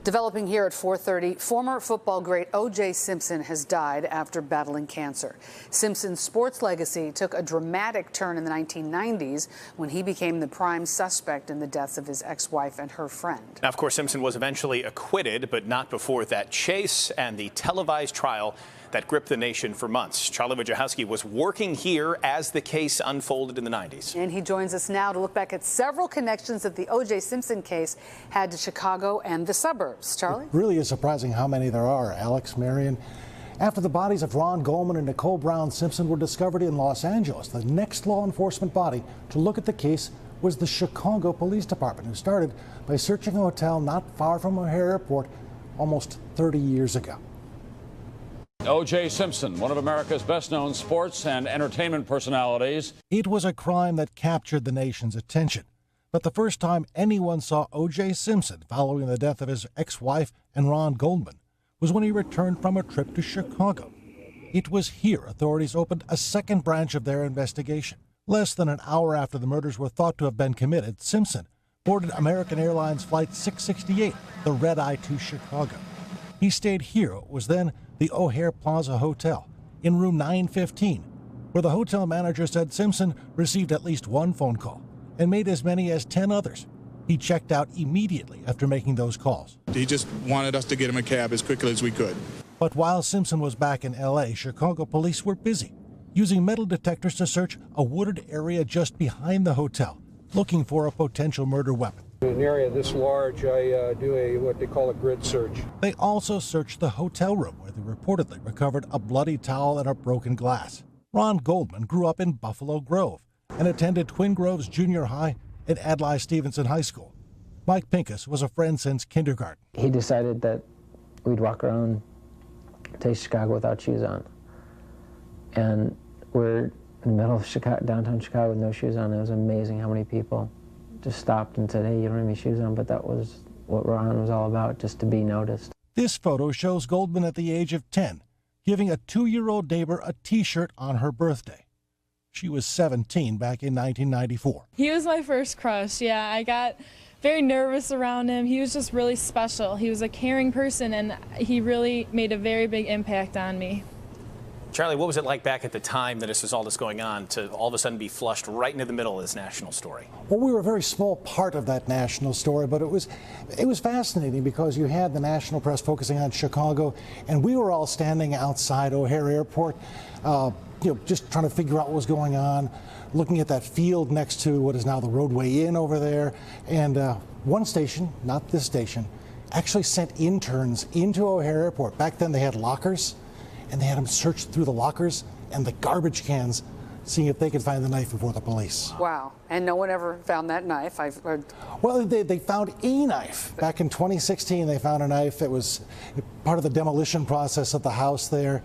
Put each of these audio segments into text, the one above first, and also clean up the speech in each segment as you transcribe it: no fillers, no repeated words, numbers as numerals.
Developing here at 4:30, former football great OJ Simpson has died after battling cancer. Simpson's sports legacy took a dramatic turn in the 1990s when he became the prime suspect in the deaths of his ex-wife and her friend. Now, of course, Simpson was eventually acquitted, but not before that chase and the televised trial that gripped the nation for months. Charlie Wojciechowski was working here as the case unfolded in the 90s. And he joins us now to look back at several connections that the OJ Simpson case had to Chicago and the suburbs. Charlie? It really is surprising how many there are, Alex, Marion. After the bodies of Ron Goldman and Nicole Brown Simpson were discovered in Los Angeles, the next law enforcement body to look at the case was the Chicago Police Department, who started by searching a hotel not far from O'Hare Airport almost 30 years ago. OJ Simpson, one of America's best-known sports and entertainment personalities. It was a crime that captured the nation's attention. But the first time anyone saw OJ Simpson following the death of his ex-wife and Ron Goldman was when he returned from a trip to Chicago. It was here authorities opened a second branch of their investigation. Less than an hour after the murders were thought to have been committed, Simpson boarded American Airlines Flight 668, the red-eye to Chicago. He stayed here. It was then the O'Hare Plaza Hotel in room 915, where the hotel manager said Simpson received at least one phone call and made as many as 10 others. He checked out immediately after making those calls. He just wanted us to get him a cab as quickly as we could. But while Simpson was back in L.A., Chicago police were busy, using metal detectors to search a wooded area just behind the hotel, looking for a potential murder weapon. In an area this large, I do what they call a grid search. They also searched the hotel room, where they reportedly recovered a bloody towel and a broken glass. Ron Goldman grew up in Buffalo Grove and attended Twin Groves Junior High and Adlai Stevenson High School. Mike Pincus was a friend since kindergarten. He decided that we'd walk around to Chicago without shoes on. And we're in the middle of Chicago, downtown Chicago with no shoes on. It was amazing how many people just stopped and said, hey, you don't have any shoes on, but that was what Ron was all about, just to be noticed. This photo shows Goldman at the age of 10, giving a 2-year-old neighbor a T-shirt on her birthday. She was 17 back in 1994. He was my first crush, yeah. I got very nervous around him. He was just really special. He was a caring person, and he really made a very big impact on me. Charlie, what was it like back at the time that this was all this going on to all of a sudden be flushed right into the middle of this national story? Well, we were a very small part of that national story, but it was fascinating because you had the national press focusing on Chicago, and we were all standing outside O'Hare Airport, just trying to figure out what was going on, looking at that field next to what is now the roadway in over there. And one station, not this station, actually sent interns into O'Hare Airport. Back then they had lockers, and they had them search through the lockers and the garbage cans, seeing if they could find the knife before the police. Wow. And no one ever found that knife, I've heard. Well, they found a knife. Back in 2016, they found a knife. It was part of the demolition process of the house there.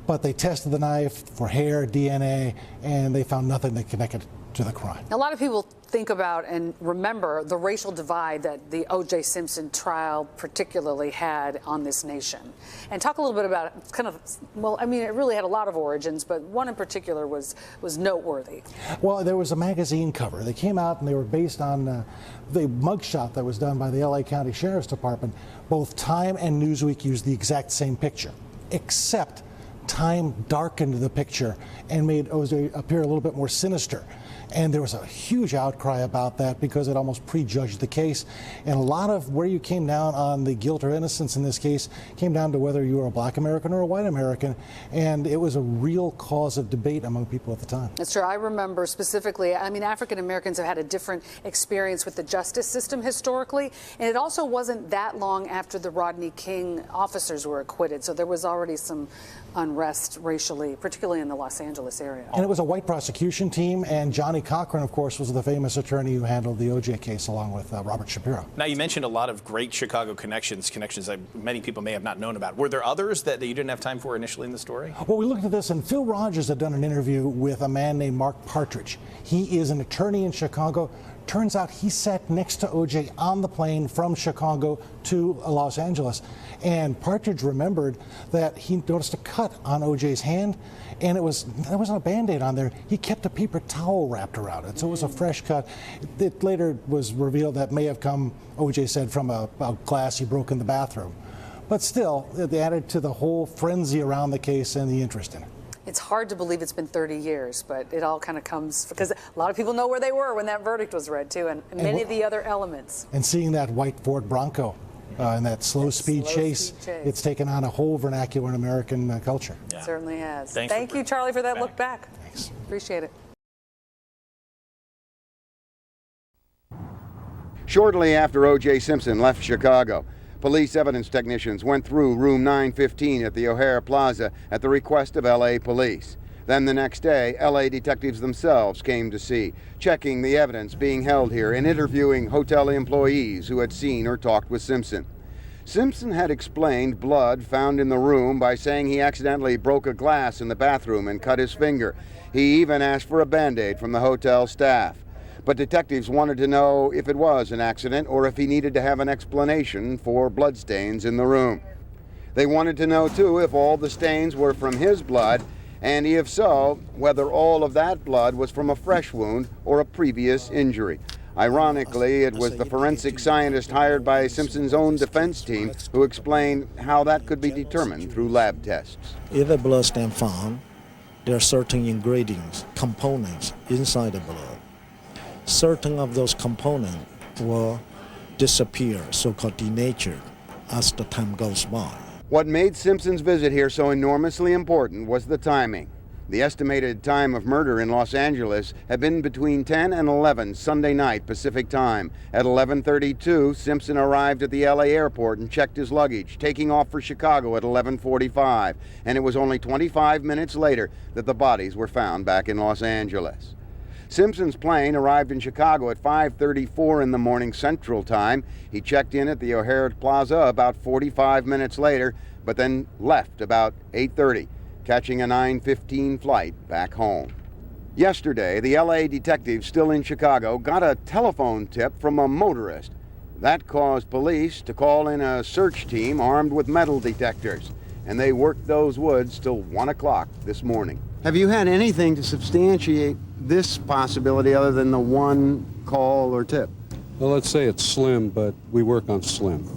But they tested the knife for hair, DNA, and they found nothing that connected to the crime. A lot of people think about and remember the racial divide that the O.J. Simpson trial particularly had on this nation. And talk a little bit about it. Kind of, well, I mean, it really had a lot of origins, but one in particular was noteworthy. Well, there was a magazine cover. They came out and they were based on the mugshot that was done by the L.A. County Sheriff's Department. Both Time and Newsweek used the exact same picture, except Time darkened the picture and made OJ appear a little bit more sinister. And there was a huge outcry about that because it almost prejudged the case. And a lot of where you came down on the guilt or innocence in this case came down to whether you were a black American or a white American. And it was a real cause of debate among people at the time. That's true. I remember specifically, I mean, African Americans have had a different experience with the justice system historically. And it also wasn't that long after the Rodney King officers were acquitted. So there was already some unrest racially, particularly in the Los Angeles area. And it was a white prosecution team, and Johnny Cochran, of course, was the famous attorney who handled the OJ case along with Robert Shapiro. Now, you mentioned a lot of great Chicago connections that many people may have not known about. Were there others that you didn't have time for initially in the story? Well, we looked at this, and Phil Rogers had done an interview with a man named Mark Partridge. He is an attorney in Chicago, Turns out he sat next to OJ on the plane from Chicago to Los Angeles. And Partridge remembered that he noticed a cut on OJ's hand, and there wasn't a Band-Aid on there. He kept a paper towel wrapped around it, so it was a fresh cut. It later was revealed that may have come, OJ said, from a glass he broke in the bathroom. But still, it added to the whole frenzy around the case and the interest in it. It's hard to believe it's been 30 years, but it all kind of comes because a lot of people know where they were when that verdict was read, too, and many of the other elements. And seeing that white Ford Bronco in that slow-speed chase, it's taken on a whole vernacular in American culture. It certainly has. Thanks Thank you, Charlie, for that look back. Thanks. Appreciate it. Shortly after O.J. Simpson left Chicago, police evidence technicians went through room 915 at the O'Hare Plaza at the request of L.A. police. Then the next day, L.A. detectives themselves came to see, checking the evidence being held here and interviewing hotel employees who had seen or talked with Simpson. Simpson had explained blood found in the room by saying he accidentally broke a glass in the bathroom and cut his finger. He even asked for a Band-Aid from the hotel staff. But detectives wanted to know if it was an accident or if he needed to have an explanation for bloodstains in the room. They wanted to know, too, if all the stains were from his blood, and if so, whether all of that blood was from a fresh wound or a previous injury. Ironically, it was the forensic scientist hired by Simpson's own defense team who explained how that could be determined through lab tests. If a blood stain found, there are certain ingredients, components inside the blood. Certain of those components will disappear, so-called denatured, as the time goes by. What made Simpson's visit here so enormously important was the timing. The estimated time of murder in Los Angeles had been between 10 and 11 Sunday night Pacific time. At 11:32, Simpson arrived at the LA airport and checked his luggage, taking off for Chicago at 11:45. And it was only 25 minutes later that the bodies were found back in Los Angeles. Simpson's plane arrived in Chicago at 5:34 in the morning Central Time. He checked in at the O'Hare Plaza about 45 minutes later, but then left about 8:30, catching a 9:15 flight back home. Yesterday, the LA detectives still in Chicago got a telephone tip from a motorist. That caused police to call in a search team armed with metal detectors, and they worked those woods till 1 o'clock this morning. Have you had anything to substantiate this possibility other than the one call or tip? Well, let's say it's slim, but we work on slim.